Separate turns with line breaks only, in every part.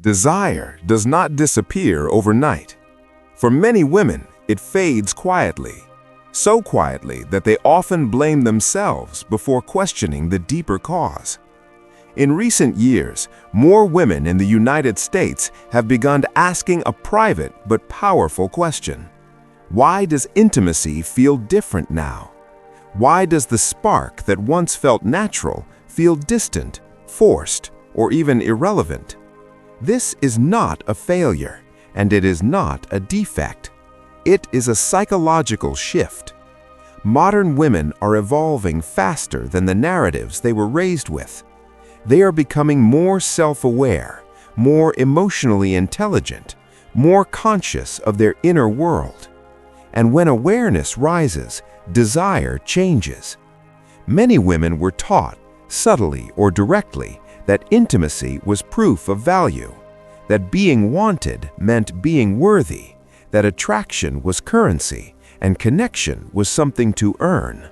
Desire does not disappear overnight. For many women, it fades quietly, so quietly that they often blame themselves before questioning the deeper cause. In recent years, more women in the United States have begun asking a private but powerful question. Why does intimacy feel different now? Why does the spark that once felt natural feel distant, forced, or even irrelevant? This is not a failure, and it is not a defect. It is a psychological shift. Modern women are evolving faster than the narratives they were raised with. They are becoming more self-aware, more emotionally intelligent, more conscious of their inner world. And when awareness rises, desire changes. Many women were taught, subtly or directly, that intimacy was proof of value, that being wanted meant being worthy, that attraction was currency, and connection was something to earn.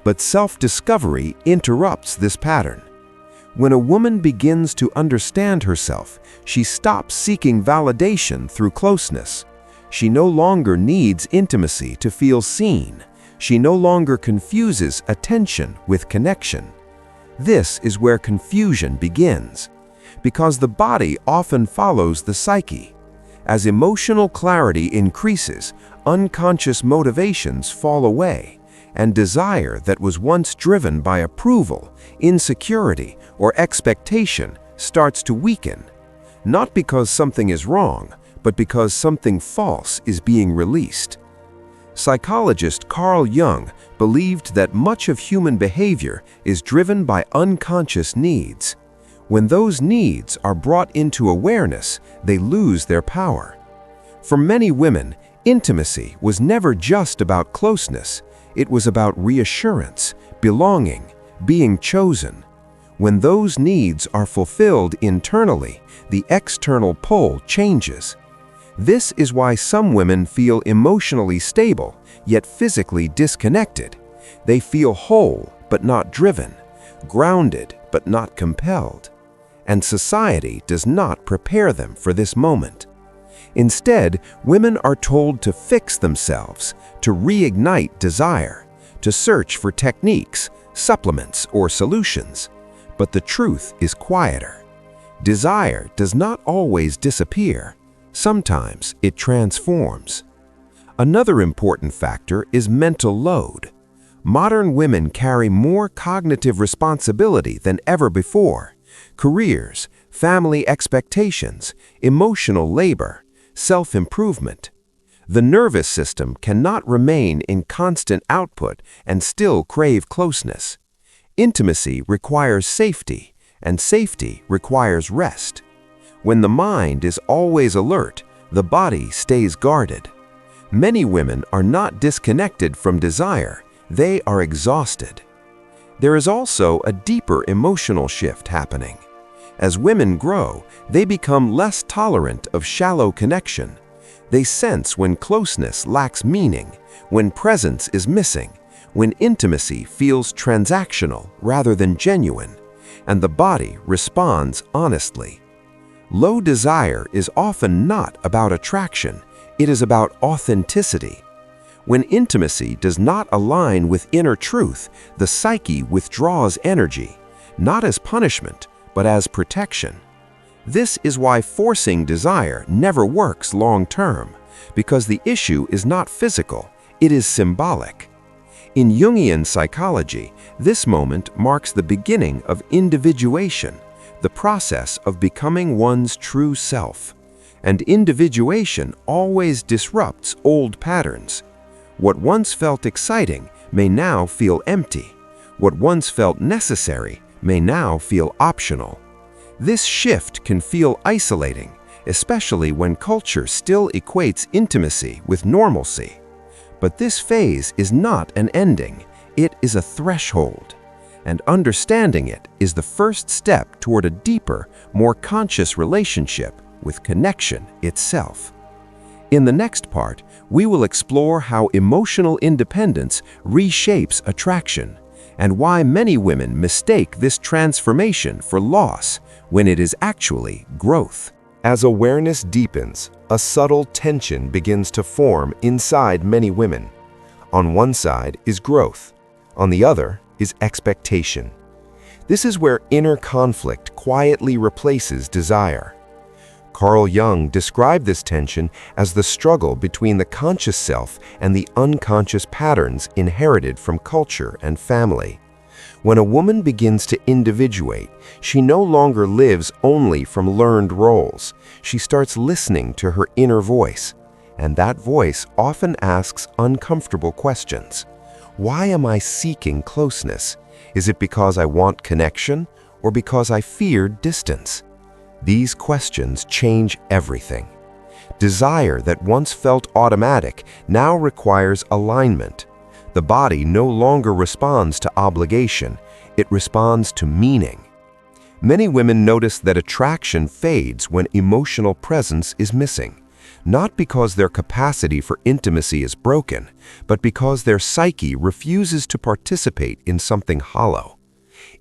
But self-discovery interrupts this pattern. When a woman begins to understand herself, she stops seeking validation through closeness. She no longer needs intimacy to feel seen. She no longer confuses attention with connection. This is where confusion begins, because the body often follows the psyche. As emotional clarity increases, unconscious motivations fall away, and desire that was once driven by approval, insecurity, or expectation starts to weaken, not because something is wrong, but because something false is being released. Psychologist Carl Jung believed that much of human behavior is driven by unconscious needs. When those needs are brought into awareness, they lose their power. For many women, intimacy was never just about closeness. It was about reassurance, belonging, being chosen. When those needs are fulfilled internally, the external pull changes. This is why some women feel emotionally stable, yet physically disconnected. They feel whole, but not driven, grounded, but not compelled. And society does not prepare them for this moment. Instead, women are told to fix themselves, to reignite desire, to search for techniques, supplements, or solutions. But the truth is quieter. Desire does not always disappear. Sometimes it transforms. Another important factor is mental load. Modern women carry more cognitive responsibility than ever before. Careers, family expectations, emotional labor, self-improvement. The nervous system cannot remain in constant output and still crave closeness. Intimacy requires safety, and safety requires rest. When the mind is always alert, the body stays guarded. Many women are not disconnected from desire, they are exhausted. There is also a deeper emotional shift happening. As women grow, they become less tolerant of shallow connection. They sense when closeness lacks meaning, when presence is missing, when intimacy feels transactional rather than genuine, and the body responds honestly. Low desire is often not about attraction, it is about authenticity. When intimacy does not align with inner truth, the psyche withdraws energy, not as punishment, but as protection. This is why forcing desire never works long-term, because the issue is not physical, it is symbolic. In Jungian psychology, this moment marks the beginning of individuation, the process of becoming one's true self. And individuation always disrupts old patterns. What once felt exciting may now feel empty. What once felt necessary may now feel optional. This shift can feel isolating, especially when culture still equates intimacy with normalcy. But this phase is not an ending, it is a threshold. And understanding it is the first step toward a deeper, more conscious relationship with connection itself. In the next part, we will explore how emotional independence reshapes attraction, and why many women mistake this transformation for loss when it is actually growth. As awareness deepens, a subtle tension begins to form inside many women. On one side is growth, on the other is expectation. This is where inner conflict quietly replaces desire. Carl Jung described this tension as the struggle between the conscious self and the unconscious patterns inherited from culture and family. When a woman begins to individuate, she no longer lives only from learned roles. She starts listening to her inner voice, and that voice often asks uncomfortable questions. Why am I seeking closeness? Is it because I want connection, or because I fear distance? These questions change everything. Desire that once felt automatic now requires alignment. The body no longer responds to obligation, it responds to meaning. Many women notice that attraction fades when emotional presence is missing, not because their capacity for intimacy is broken, but because their psyche refuses to participate in something hollow.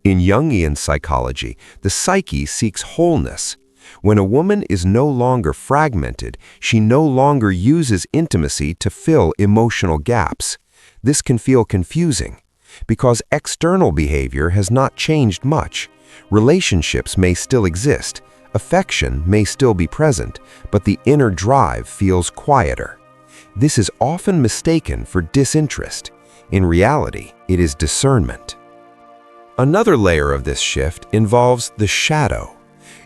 In Jungian psychology, the psyche seeks wholeness. When a woman is no longer fragmented, she no longer uses intimacy to fill emotional gaps. This can feel confusing, because external behavior has not changed much. Relationships may still exist, affection may still be present, but the inner drive feels quieter. This is often mistaken for disinterest. In reality, it is discernment. Another layer of this shift involves the shadow.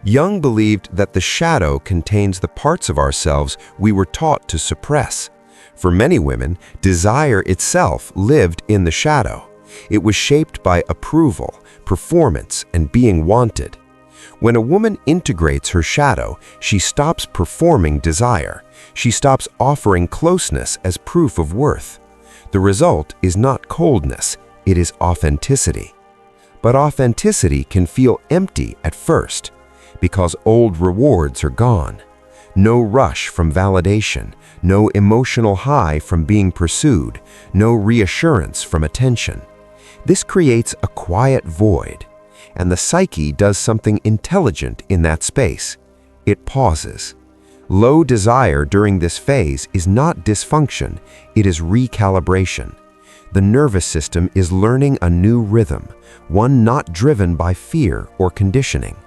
Jung believed that the shadow contains the parts of ourselves we were taught to suppress. For many women, desire itself lived in the shadow. It was shaped by approval, performance, and being wanted. When a woman integrates her shadow, she stops performing desire. She stops offering closeness as proof of worth. The result is not coldness, it is authenticity. But authenticity can feel empty at first, because old rewards are gone. No rush from validation, no emotional high from being pursued, no reassurance from attention. This creates a quiet void, and the psyche does something intelligent in that space. It pauses. Low desire during this phase is not dysfunction, it is recalibration. The nervous system is learning a new rhythm, one not driven by fear or conditioning.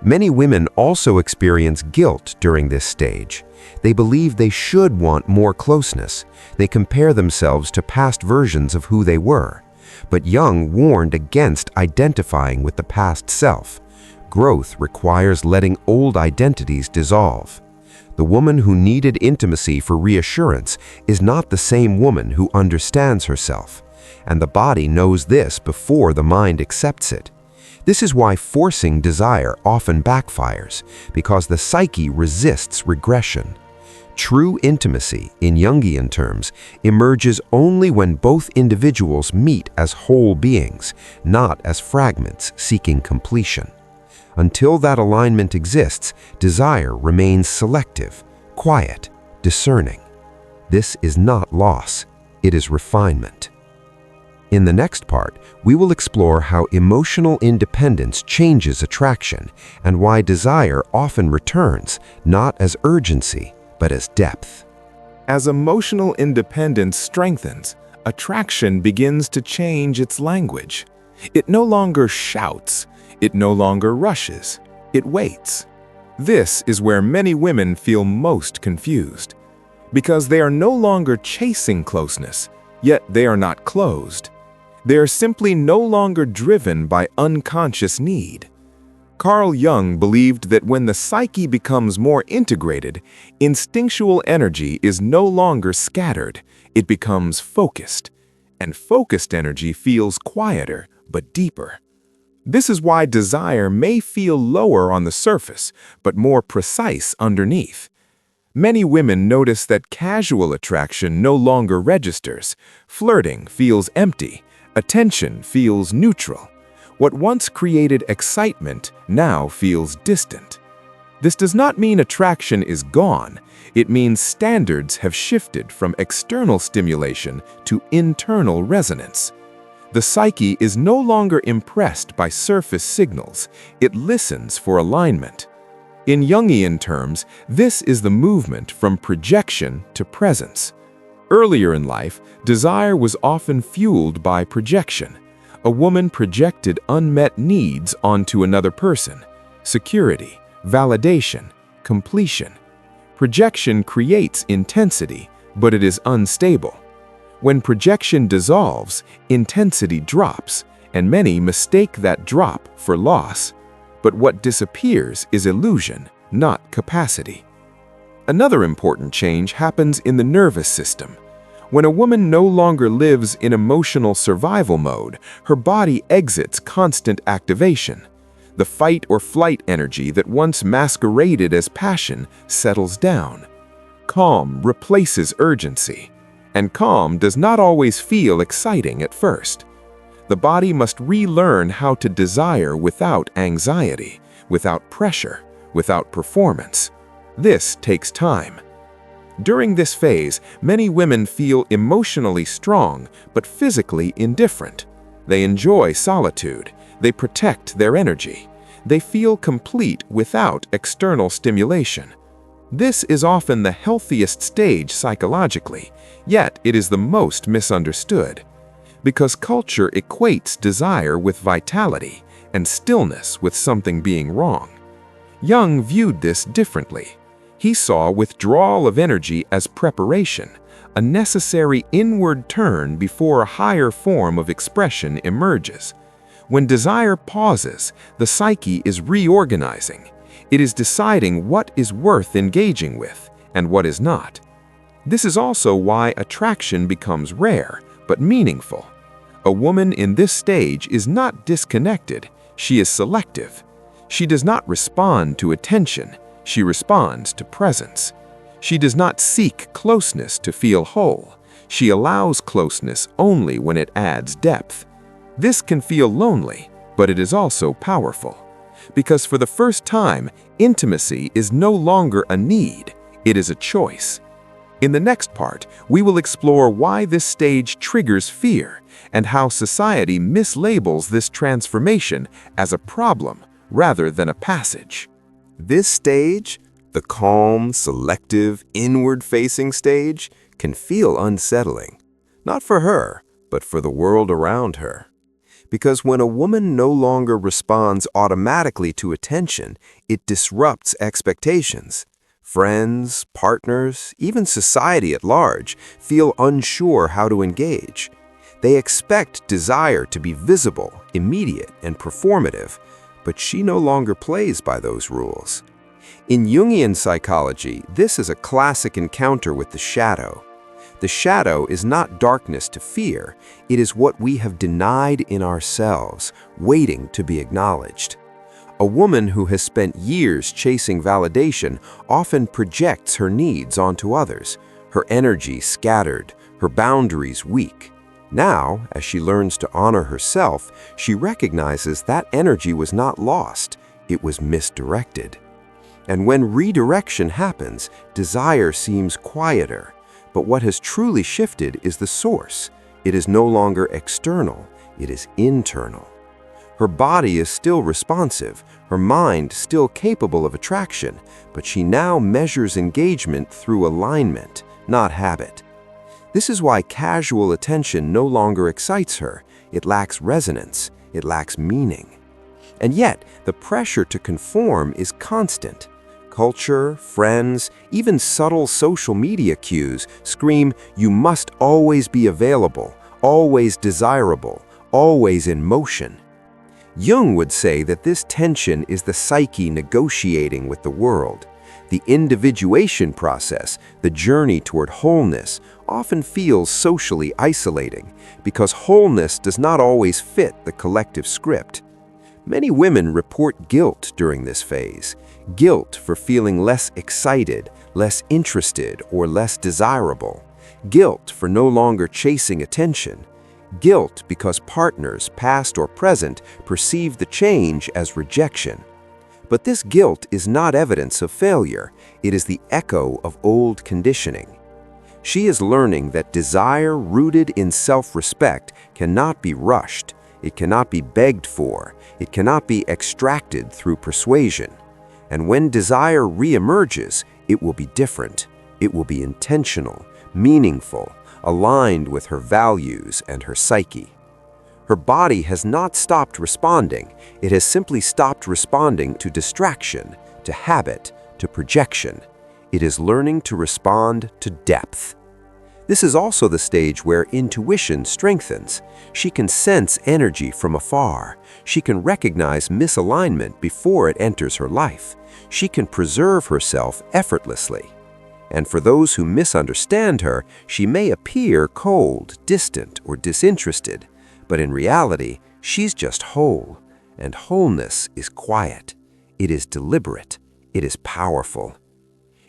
Many women also experience guilt during this stage. They believe they should want more closeness. They compare themselves to past versions of who they were. But Jung warned against identifying with the past self. Growth requires letting old identities dissolve. The woman who needed intimacy for reassurance is not the same woman who understands herself, and the body knows this before the mind accepts it. This is why forcing desire often backfires, because the psyche resists regression. True intimacy, in Jungian terms, emerges only when both individuals meet as whole beings, not as fragments seeking completion. Until that alignment exists, desire remains selective, quiet, discerning. This is not loss, it is refinement. In the next part, we will explore how emotional independence changes attraction and why desire often returns, not as urgency, but as depth. As emotional independence strengthens, attraction begins to change its language. It no longer shouts, it no longer rushes, it waits. This is where many women feel most confused, because they are no longer chasing closeness, yet they are not closed. They are simply no longer driven by unconscious need. Carl Jung believed that when the psyche becomes more integrated, instinctual energy is no longer scattered, it becomes focused. And focused energy feels quieter but deeper. This is why desire may feel lower on the surface, but more precise underneath. Many women notice that casual attraction no longer registers. Flirting feels empty. Attention feels neutral. What once created excitement now feels distant. This does not mean attraction is gone. It means standards have shifted from external stimulation to internal resonance. The psyche is no longer impressed by surface signals. It listens for alignment. In Jungian terms, this is the movement from projection to presence. Earlier in life, desire was often fueled by projection. A woman projected unmet needs onto another person: security, validation, completion. Projection creates intensity, but it is unstable. When projection dissolves, intensity drops, and many mistake that drop for loss. But what disappears is illusion, not capacity. Another important change happens in the nervous system. When a woman no longer lives in emotional survival mode, her body exits constant activation. The fight or flight energy that once masqueraded as passion settles down. Calm replaces urgency, and calm does not always feel exciting at first. The body must relearn how to desire without anxiety, without pressure, without performance. This takes time. During this phase, many women feel emotionally strong but physically indifferent. They enjoy solitude. They protect their energy. They feel complete without external stimulation. This is often the healthiest stage psychologically, yet it is the most misunderstood. Because culture equates desire with vitality and stillness with something being wrong. Jung viewed this differently. He saw withdrawal of energy as preparation, a necessary inward turn before a higher form of expression emerges. When desire pauses, the psyche is reorganizing. It is deciding what is worth engaging with and what is not. This is also why attraction becomes rare but meaningful. A woman in this stage is not disconnected, she is selective. She does not respond to attention, she responds to presence. She does not seek closeness to feel whole. She allows closeness only when it adds depth. This can feel lonely, but it is also powerful. Because for the first time, intimacy is no longer a need, it is a choice. In the next part, we will explore why this stage triggers fear and how society mislabels this transformation as a problem rather than a passage. This stage, the calm, selective, inward-facing stage, can feel unsettling. Not for her, but for the world around her. Because when a woman no longer responds automatically to attention, it disrupts expectations. Friends, partners, even society at large feel unsure how to engage. They expect desire to be visible, immediate, and performative, but she no longer plays by those rules. In Jungian psychology, this is a classic encounter with the shadow. The shadow is not darkness to fear, it is what we have denied in ourselves, waiting to be acknowledged. A woman who has spent years chasing validation often projects her needs onto others, her energy scattered, her boundaries weak. Now, as she learns to honor herself, she recognizes that energy was not lost, it was misdirected. And when redirection happens, desire seems quieter. But what has truly shifted is the source. It is no longer external, it is internal. Her body is still responsive, her mind still capable of attraction, but she now measures engagement through alignment, not habit. This is why casual attention no longer excites her. It lacks resonance, it lacks meaning. And yet, the pressure to conform is constant. Culture, friends, even subtle social media cues scream, "You must always be available, always desirable, always in motion." Jung would say that this tension is the psyche negotiating with the world. The individuation process, the journey toward wholeness, often feels socially isolating because wholeness does not always fit the collective script. Many women report guilt during this phase. Guilt for feeling less excited, less interested, or less desirable. Guilt for no longer chasing attention. Guilt because partners, past or present, perceive the change as rejection. But this guilt is not evidence of failure. It is the echo of old conditioning. She is learning that desire rooted in self-respect cannot be rushed. It cannot be begged for. It cannot be extracted through persuasion.
And when desire re-emerges, it will be different. It will be intentional, meaningful, aligned with her values and her psyche. Her body has not stopped responding. It has simply stopped responding to distraction, to habit, to projection. It is learning to respond to depth. This is also the stage where intuition strengthens. She can sense energy from afar. She can recognize misalignment before it enters her life. She can preserve herself effortlessly. And for those who misunderstand her, she may appear cold, distant, or disinterested. But in reality, she's just whole. And wholeness is quiet. It is deliberate. It is powerful.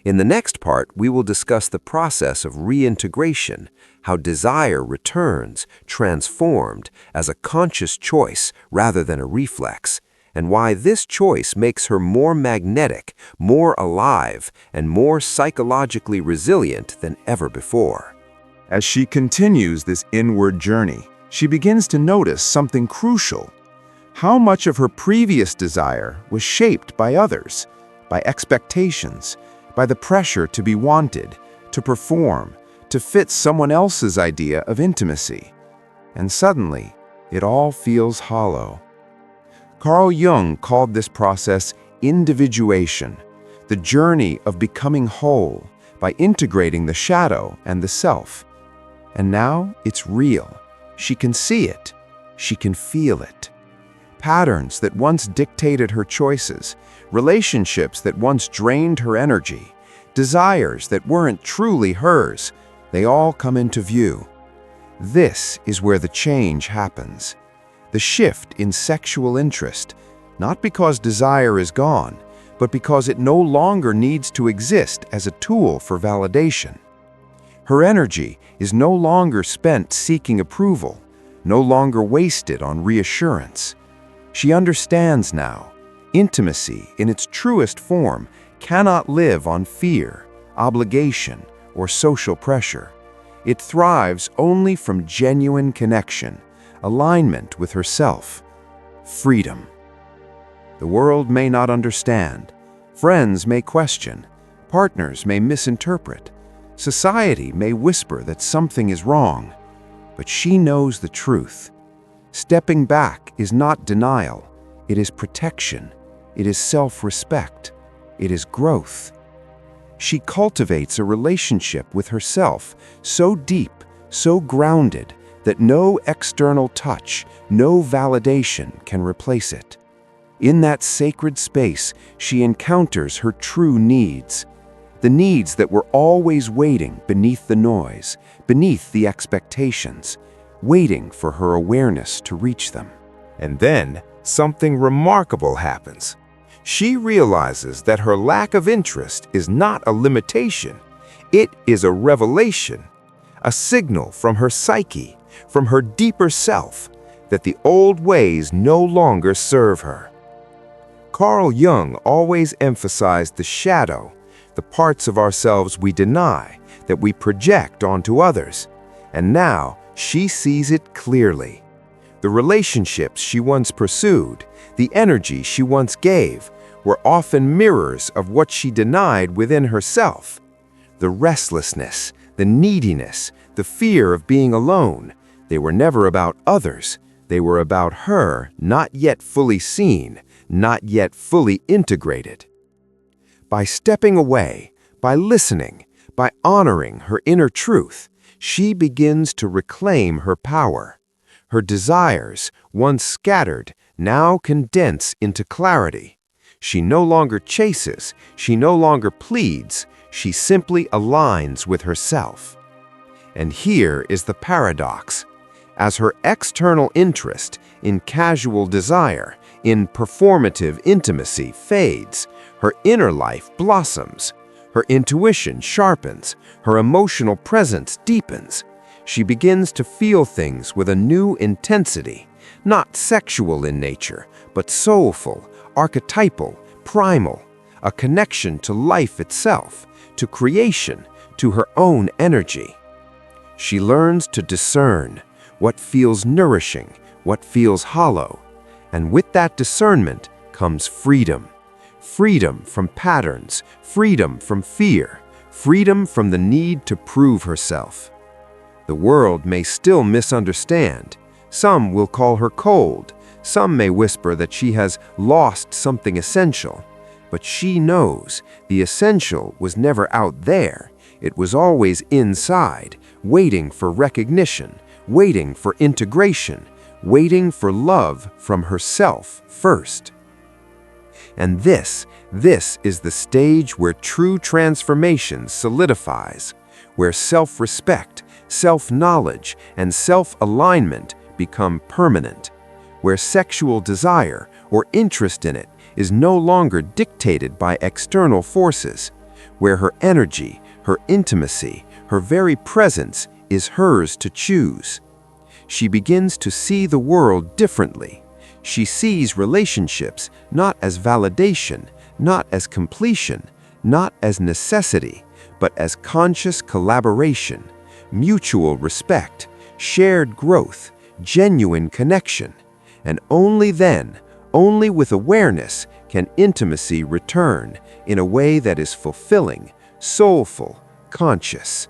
In the next part, we will discuss the process of reintegration, how desire returns, transformed, as a conscious choice rather than a reflex, and why this choice makes her more magnetic, more alive, and more psychologically resilient than ever before.
As she continues this inward journey, she begins to notice something crucial. How much of her previous desire was shaped by others, by expectations, by the pressure to be wanted, to perform, to fit someone else's idea of intimacy. And suddenly, it all feels hollow. Carl Jung called this process individuation, the journey of becoming whole by integrating the shadow and the self. And now it's real. She can see it. She can feel it. Patterns that once dictated her choices, relationships that once drained her energy, desires that weren't truly hers, they all come into view. This is where the change happens. The shift in sexual interest, not because desire is gone, but because it no longer needs to exist as a tool for validation. Her energy is no longer spent seeking approval, no longer wasted on reassurance. She understands now, intimacy in its truest form cannot live on fear, obligation, or social pressure. It thrives only from genuine connection, alignment with herself, freedom. The world may not understand, friends may question, partners may misinterpret, society may whisper that something is wrong, but she knows the truth. Stepping back is not denial, it is protection, it is self-respect, it is growth. She cultivates a relationship with herself so deep, so grounded, that no external touch, no validation can replace it. In that sacred space, she encounters her true needs, the needs that were always waiting beneath the noise, beneath the expectations, waiting for her awareness to reach them. And then, something remarkable happens. She realizes that her lack of interest is not a limitation. It is a revelation, a signal from her psyche, from her deeper self, that the old ways no longer serve her. Carl Jung always emphasized the shadow, the parts of ourselves we deny, that we project onto others. And now, she sees it clearly. The relationships she once pursued, the energy she once gave, were often mirrors of what she denied within herself. The restlessness, the neediness, the fear of being alone, they were never about others. They were about her, not yet fully seen, not yet fully integrated. By stepping away, by listening, by honoring her inner truth, she begins to reclaim her power. Her desires, once scattered, now condense into clarity. She no longer chases, she no longer pleads, she simply aligns with herself. And here is the paradox. As her external interest in casual desire, in performative intimacy fades, her inner life blossoms. Her intuition sharpens, her emotional presence deepens. She begins to feel things with a new intensity, not sexual in nature, but soulful, archetypal, primal, a connection to life itself, to creation, to her own energy. She learns to discern what feels nourishing, what feels hollow, and with that discernment comes freedom.
freedom from patterns, freedom from fear, freedom from the need to prove herself. The world may still misunderstand. Some will call her cold. Some may whisper that she has lost something essential. But she knows the essential was never out there. It was always inside, waiting for recognition, waiting for integration, waiting for love from herself first. And this is the stage where true transformation solidifies, where self-respect, self-knowledge, and self-alignment become permanent, where sexual desire or interest in it is no longer dictated by external forces, where her energy, her intimacy, her very presence is hers to choose. She begins to see the world differently. She sees relationships not as validation, not as completion, not as necessity, but as conscious collaboration, mutual respect, shared growth, genuine connection. And only then, only with awareness, can intimacy return in a way that is fulfilling, soulful, conscious.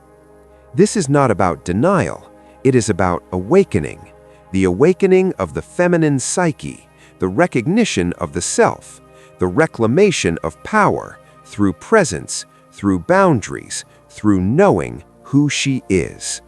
This is not about denial. It is about awakening, the awakening of the feminine psyche, the recognition of the self, the reclamation of power through presence, through boundaries, through knowing who she is.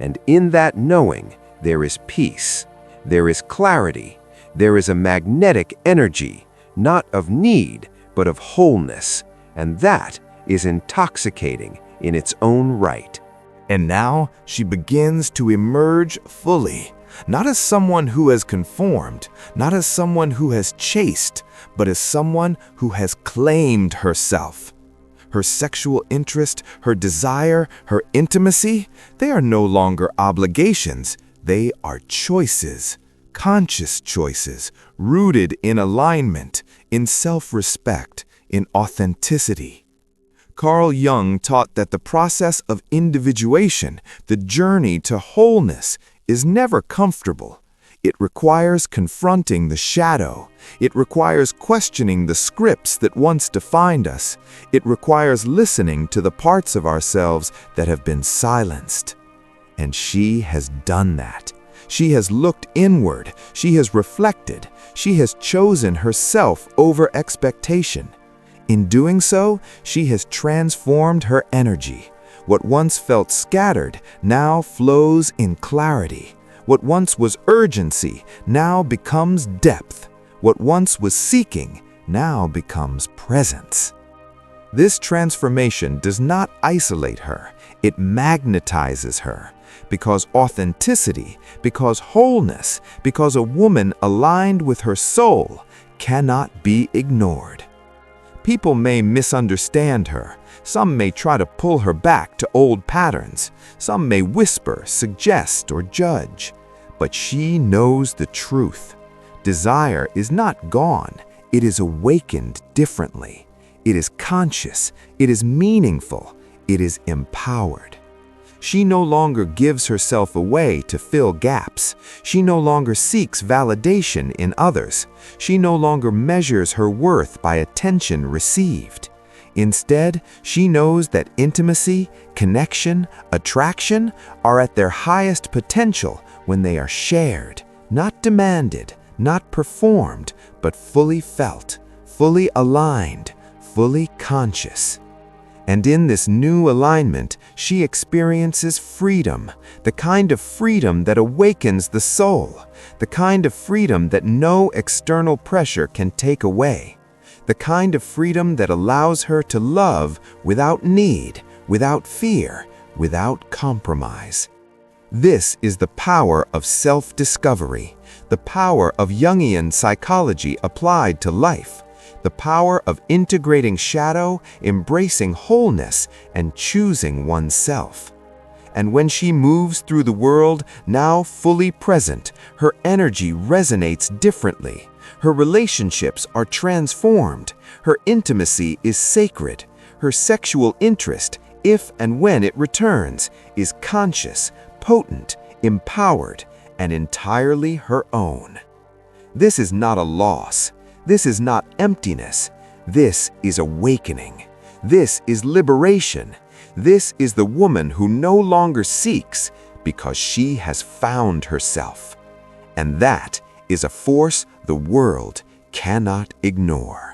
And in that knowing, there is peace, there is clarity, there is a magnetic energy, not of need, but of wholeness, and that is intoxicating in its own right.
And now she begins to emerge fully, not as someone who has conformed, not as someone who has chased, but as someone who has claimed herself. Her sexual interest, her desire, her intimacy, they are no longer obligations, they are choices, conscious choices, rooted in alignment, in self-respect, in authenticity. Carl Jung taught that the process of individuation, the journey to wholeness, is never comfortable. It requires confronting the shadow. It requires questioning the scripts that once defined us. It requires listening to the parts of ourselves that have been silenced. And she has done that. She has looked inward. She has reflected. She has chosen herself over expectation. In doing so, she has transformed her energy. What once felt scattered now flows in clarity. What once was urgency now becomes depth. What once was seeking now becomes presence. This transformation does not isolate her. It magnetizes her. Because authenticity, because wholeness, because a woman aligned with her soul cannot be ignored. People may misunderstand her. Some may try to pull her back to old patterns. Some may whisper, suggest, or judge. But she knows the truth. Desire is not gone. It is awakened differently. It is conscious. It is meaningful. It is empowered. She no longer gives herself away to fill gaps. She no longer seeks validation in others. She no longer measures her worth by attention received. Instead, she knows that intimacy, connection, attraction are at their highest potential when they are shared, not demanded, not performed, but fully felt, fully aligned, fully conscious. And in this new alignment, she experiences freedom, the kind of freedom that awakens the soul, the kind of freedom that no external pressure can take away, the kind of freedom that allows her to love without need, without fear, without compromise. This is the power of self-discovery, the power of Jungian psychology applied to life. The power of integrating shadow, embracing wholeness, and choosing oneself. And when she moves through the world, now fully present, her energy resonates differently. Her relationships are transformed. Her intimacy is sacred. Her sexual interest, if and when it returns, is conscious, potent, empowered, and entirely her own. This is not a loss. This is not emptiness.
This is awakening. This is liberation. This is the woman who no longer seeks because she has found herself. And that is a force the world cannot ignore.